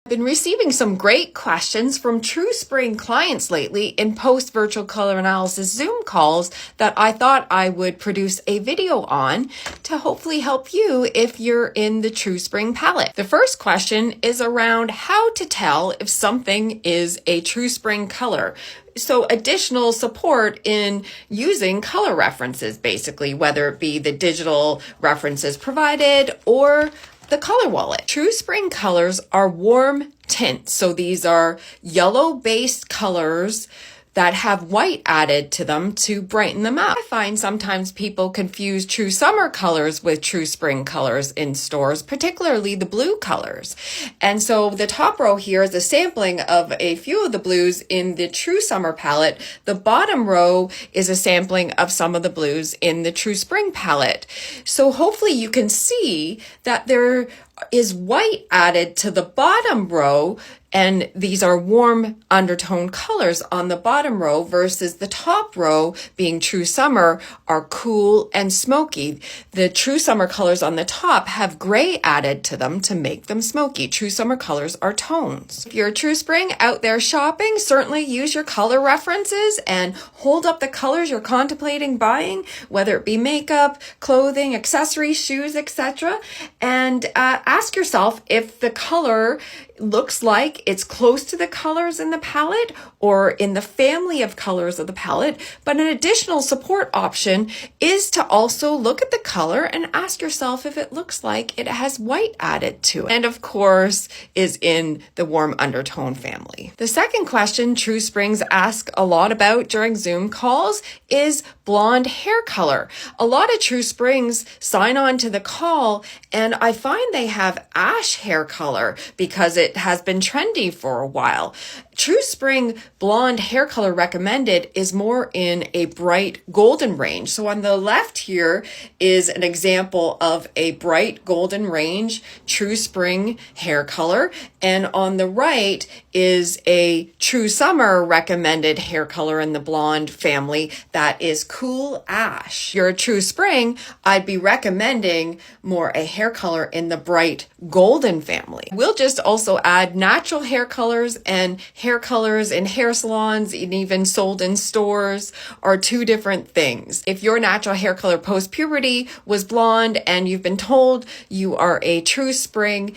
Been receiving some great questions from TrueSpring clients lately in post virtual color analysis Zoom calls that I thought I would produce a video on to hopefully help you if you're in the TrueSpring palette. The first question is around how to tell if something is a TrueSpring color. So additional support in using color references, basically, whether it be the digital references provided or the color wallet. TrueSpring colors are warm tints. So these are yellow-based colors that have white added to them to brighten them up. I find sometimes people confuse True Summer colors with TrueSpring colors in stores, particularly the blue colors. And so the top row here is a sampling of a few of the blues in the True Summer palette. The bottom row is a sampling of some of the blues in the TrueSpring palette. So hopefully you can see that there is white added to the bottom row, and these are warm undertone colors on the bottom row versus the top row being True Summer are cool and smoky. The True Summer colors on the top have gray added to them to make them smoky. True Summer colors are tones. If you're a TrueSpring out there shopping, certainly use your color references and hold up the colors you're contemplating buying, whether it be makeup, clothing, accessories, shoes, etc. And ask yourself if the color looks like it's close to the colors in the palette or in the family of colors of the palette. But an additional support option is to also look at the color and ask yourself if it looks like it has white added to it. And of course, is in the warm undertone family. The second question TrueSprings ask a lot about during Zoom calls is blonde hair color. A lot of TrueSprings sign on to the call, and I find they have ash hair color because it has been trendy for a while. TrueSpring blonde hair color recommended is more in a bright golden range. So on the left here is an example of a bright golden range TrueSpring hair color. And on the right is a True Summer recommended hair color in the blonde family that is cool ash. If you're a TrueSpring, I'd be recommending more a hair color in the bright golden family. We'll just also add natural hair colors, and hair colors in hair salons and even sold in stores are two different things. If your natural hair color post-puberty was blonde and you've been told you are a TrueSpring,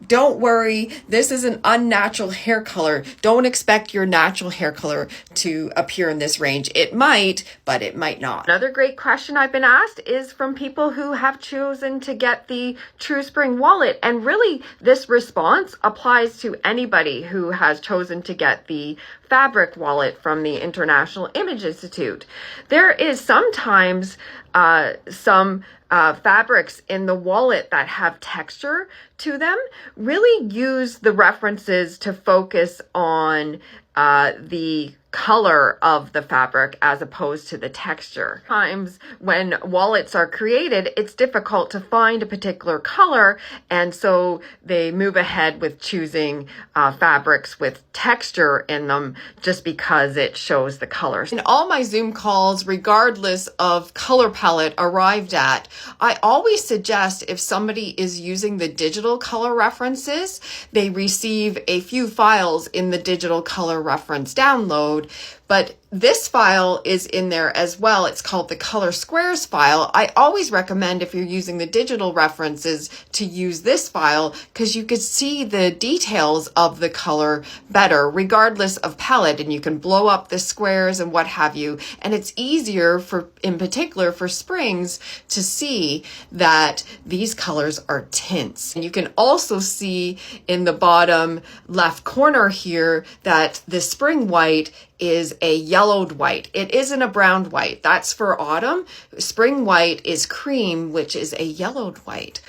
don't worry, this is an unnatural hair color. Don't expect your natural hair color to appear in this range. It might, but it might not. Another great question I've been asked is from people who have chosen to get the TrueSpring wallet. And really, this response applies to anybody who has chosen to get the fabric wallet from the International Image Institute. There is sometimes some fabrics in the wallet that have texture to them. Really use the references to focus on the color of the fabric as opposed to the texture. Times when wallets are created, it's difficult to find a particular color, and so they move ahead with choosing fabrics with texture in them just because it shows the colors. In all my Zoom calls, regardless of color palette arrived at, I always suggest if somebody is using the digital color references, they receive a few files in the digital color reference download. But this file is in there as well. It's called the Color Squares file. I always recommend if you're using the digital references to use this file because you could see the details of the color better regardless of palette, and you can blow up the squares and what have you. And it's easier for, in particular for springs, to see that these colors are tints. And you can also see in the bottom left corner here that the spring white is a yellowed white. It isn't a brown white. That's for autumn. Spring white is cream, which is a yellowed white.